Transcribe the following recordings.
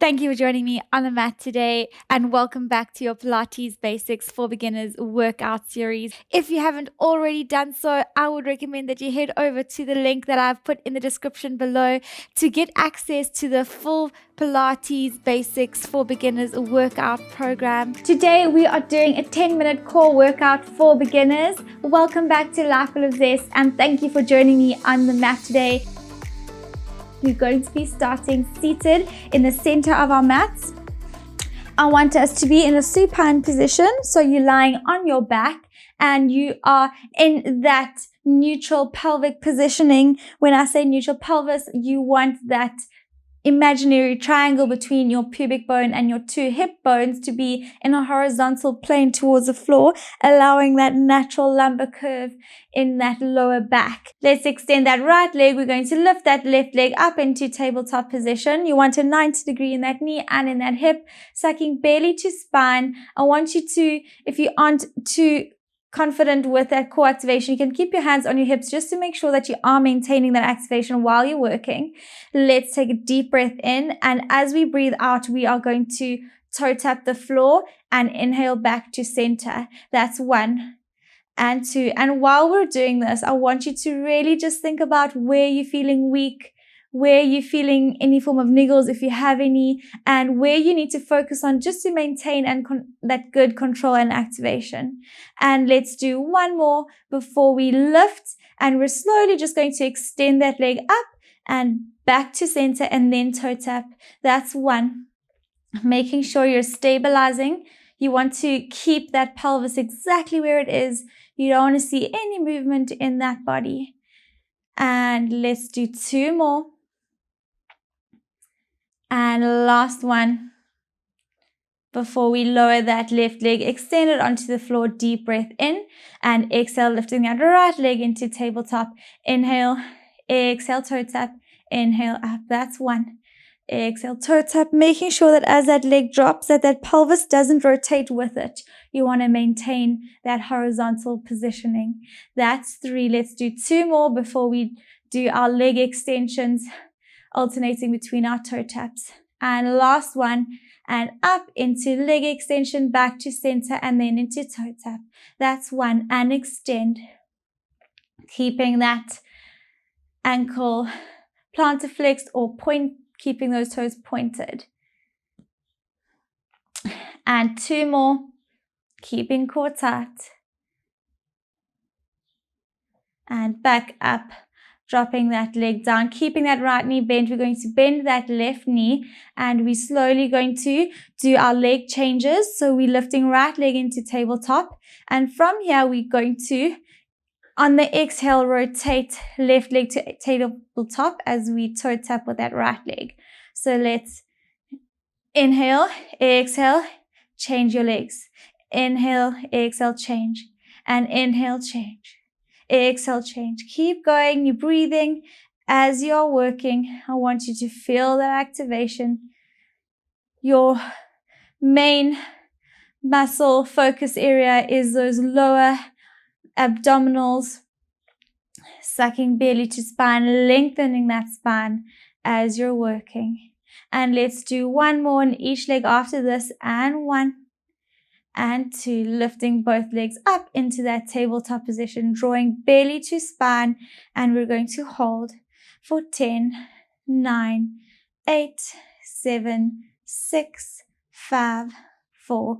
Thank you for joining me on the mat today, and welcome back to your Pilates Basics for Beginners workout series. If you haven't already done so, I would recommend that you head over to the link that I've put in the description below to get access to the full Pilates Basics for Beginners workout program. Today we are doing a 10-minute core workout for beginners. Welcome back to Life Full of Zest, and thank you for joining me on the mat today. We're going to be starting seated in the center of our mats. I want us to be in a supine position. So you're lying on your back and you are in that neutral pelvic positioning. When I say neutral pelvis, you want that imaginary triangle between your pubic bone and your two hip bones to be in a horizontal plane towards the floor, allowing that natural lumbar curve in that lower back. Let's extend that right leg. We're going to lift that left leg up into tabletop position. You want a 90 degree in that knee and in that hip, sucking belly to spine. I want you to, if you aren't too confident with that core activation, you can keep your hands on your hips just to make sure that you are maintaining that activation while you're working. Let's take a deep breath in, and as we breathe out, we are going to toe tap the floor and inhale back to center. That's 1 and 2. And while we're doing this, I want you to really just think about where you're feeling weak, where you're feeling any form of niggles if you have any, and where you need to focus on just to maintain that good control and activation. And let's do one more before we lift, and we're slowly just going to extend that leg up and back to center and then toe tap. That's 1. Making sure you're stabilizing. You want to keep that pelvis exactly where it is. You don't want to see any movement in that body. And let's do 2 more. And last one before we lower that left leg, extend it onto the floor, deep breath in, and exhale, lifting that right leg into tabletop. Inhale, exhale, toe tap, inhale up. That's 1. Exhale, toe tap, making sure that as that leg drops, that pelvis doesn't rotate with it. You want to maintain that horizontal positioning. That's 3. Let's do 2 more before we do our leg extensions, alternating between our toe taps. And last one, and up into leg extension, back to center, and then into toe tap. That's 1, and extend. Keeping that ankle plantar flexed or point, keeping those toes pointed. And 2 more, keeping core tight. And back up. Dropping that leg down, keeping that right knee bent. We're going to bend that left knee, and we're slowly going to do our leg changes. So we're lifting right leg into tabletop, and from here we're going to, on the exhale, rotate left leg to tabletop as we toe tap with that right leg. So let's inhale, exhale, change your legs. Inhale, exhale, change, and inhale, change. Exhale, change. Keep going. You're breathing as you're working. I want you to feel that activation. Your main muscle focus area is those lower abdominals, sucking belly to spine, lengthening that spine as you're working. And let's do 1 more in each leg after this, and 1. And 2, lifting both legs up into that tabletop position, drawing belly to spine, and we're going to hold for 10, 9, 8, 7, 6, 5, 4,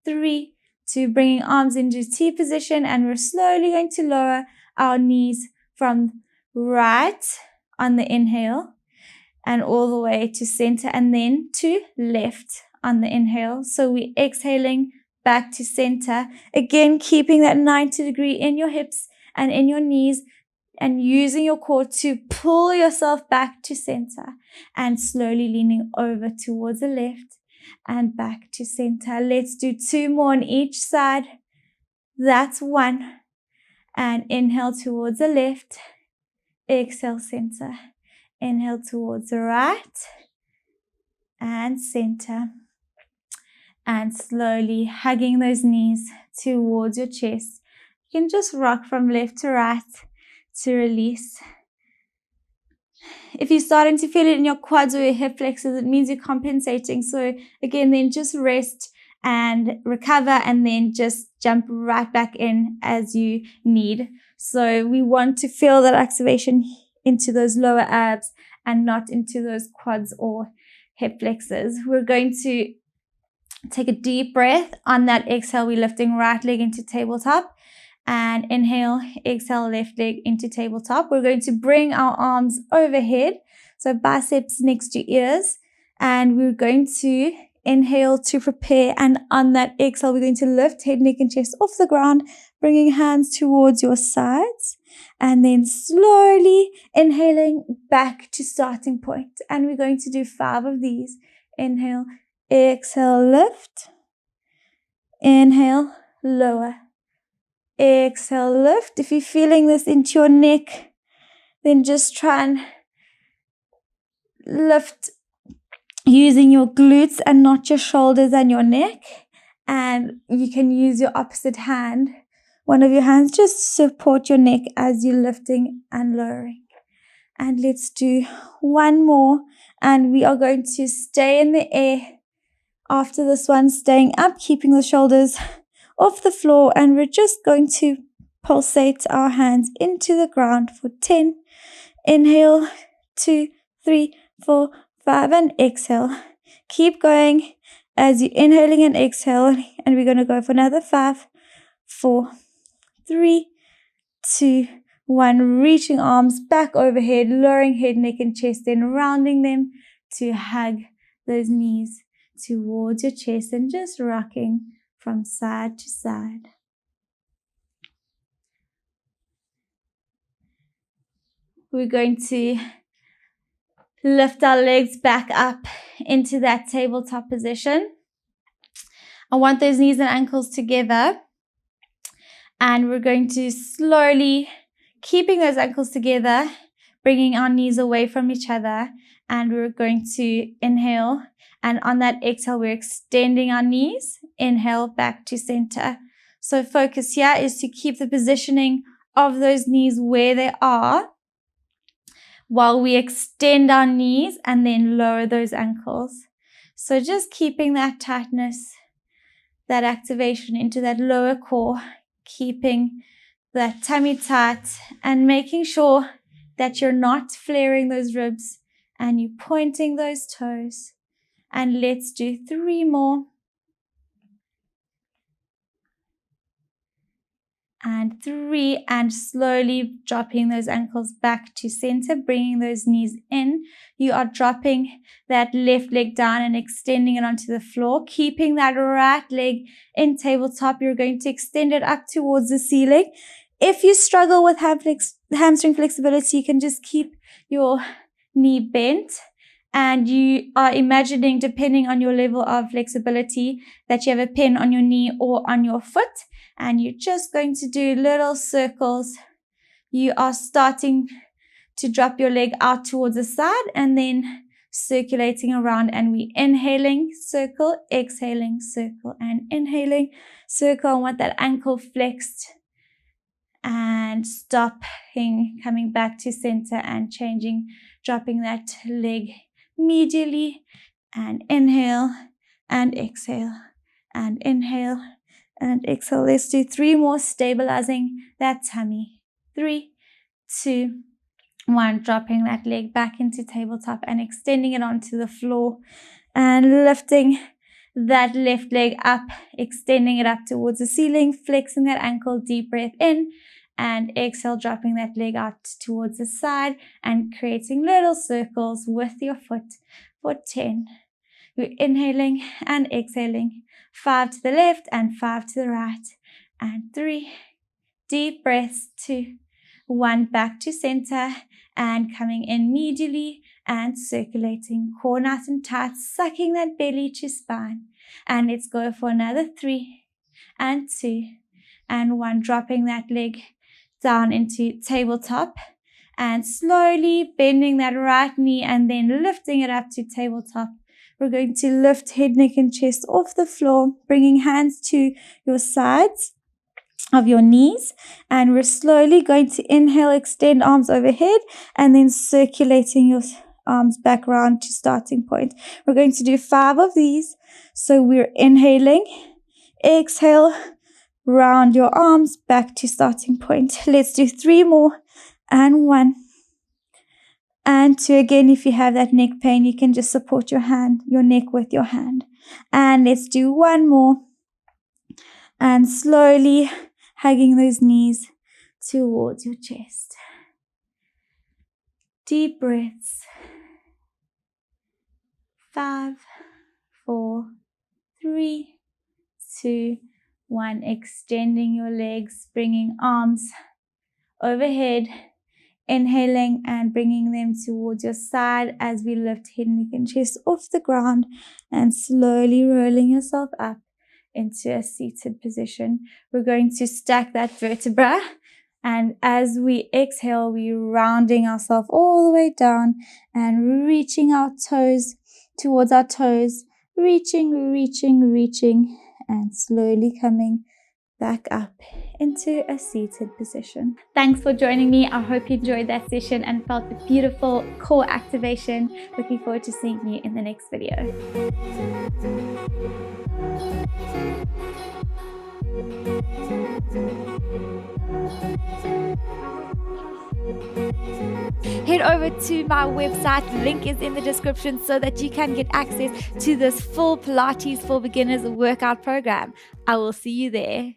3, 2, bringing arms into T position, and we're slowly going to lower our knees from right on the inhale and all the way to center, and then to left on the inhale. So we're exhaling back to center. Again, keeping that 90 degree in your hips and in your knees, and using your core to pull yourself back to center, and slowly leaning over towards the left and back to center. Let's do 2 more on each side. That's 1. And inhale towards the left. Exhale, center. Inhale towards the right and center. And slowly hugging those knees towards your chest. You can just rock from left to right to release. If you're starting to feel it in your quads or your hip flexors, it means you're compensating. So again, then just rest and recover, and then just jump right back in as you need. So we want to feel that activation into those lower abs and not into those quads or hip flexors. We're going to take a deep breath. On that exhale, we're lifting right leg into tabletop. And inhale, exhale, left leg into tabletop. We're going to bring our arms overhead, so biceps next to ears. And we're going to inhale to prepare. And on that exhale, we're going to lift head, neck, and chest off the ground, bringing hands towards your sides. And then slowly inhaling back to starting point. And we're going to do 5 of these. Inhale, exhale, lift. Inhale, lower. Exhale, lift. If you're feeling this into your neck, then just try and lift using your glutes and not your shoulders and your neck. And you can use your opposite hand, one of your hands, just support your neck as you're lifting and lowering. And let's do 1 more. And we are going to stay in the air after this one, staying up, keeping the shoulders off the floor, and we're just going to pulsate our hands into the ground for 10. Inhale, 2, 3, 4, 5, and exhale. Keep going as you're inhaling and exhaling, and we're going to go for another 5, 4, 3, 2, 1. Reaching arms back overhead, lowering head, neck, and chest, then rounding them to hug those knees towards your chest and just rocking from side to side. We're going to lift our legs back up into that tabletop position. I want those knees and ankles together. And we're going to slowly, keeping those ankles together, bringing our knees away from each other. And we're going to inhale. And on that exhale, we're extending our knees. Inhale back to center. So focus here is to keep the positioning of those knees where they are while we extend our knees and then lower those ankles. So just keeping that tightness, that activation into that lower core, keeping that tummy tight and making sure that you're not flaring those ribs and you're pointing those toes. And let's do 3 more. And 3, and slowly dropping those ankles back to center, bringing those knees in. You are dropping that left leg down and extending it onto the floor, keeping that right leg in tabletop. You're going to extend it up towards the ceiling. If you struggle with hamstring flexibility, you can just keep your knee bent. And you are imagining, depending on your level of flexibility, that you have a pin on your knee or on your foot. And you're just going to do little circles. You are starting to drop your leg out towards the side and then circulating around. And we're inhaling, circle, exhaling, circle, and inhaling, circle. I want that ankle flexed. And stopping, coming back to center and changing, dropping that leg medially, and inhale and exhale and inhale and exhale. Let's do 3 more, stabilizing that tummy. 3, 2, 1. Dropping that leg back into tabletop and extending it onto the floor and lifting that left leg up, extending it up towards the ceiling, flexing that ankle. Deep breath in. And exhale, dropping that leg out towards the side and creating little circles with your foot for 10. We're inhaling and exhaling. 5 to the left and 5 to the right. And 3. Deep breaths. 2, 1. Back to center and coming in medially and circulating. Core nice and tight, sucking that belly to spine. And let's go for another 3 and 2 and 1. Dropping that leg down into tabletop and slowly bending that right knee and then lifting it up to tabletop. We're going to lift head, neck, and chest off the floor, bringing hands to your sides of your knees, and we're slowly going to inhale, extend arms overhead, and then circulating your arms back around to starting point. We're going to do 5 of these. So we're inhaling, exhale, round your arms back to starting point. Let's do 3 more, and 1 and 2. Again, if you have that neck pain, you can just support your neck with your hand. And let's do 1 more, and slowly hugging those knees towards your chest. Deep breaths. 5, 4, 3, 2, 1. Extending your legs, bringing arms overhead, inhaling and bringing them towards your side as we lift head, neck, and chest off the ground, and slowly rolling yourself up into a seated position. We're going to stack that vertebra, and as we exhale, we're rounding ourselves all the way down and reaching our toes towards our toes, reaching, and slowly coming back up into a seated position. Thanks for joining me. I hope you enjoyed that session and felt the beautiful core activation. Looking forward to seeing you in the next video. Head over to my website, link is in the description, so that you can get access to this full Pilates for Beginners workout program. I will see you there.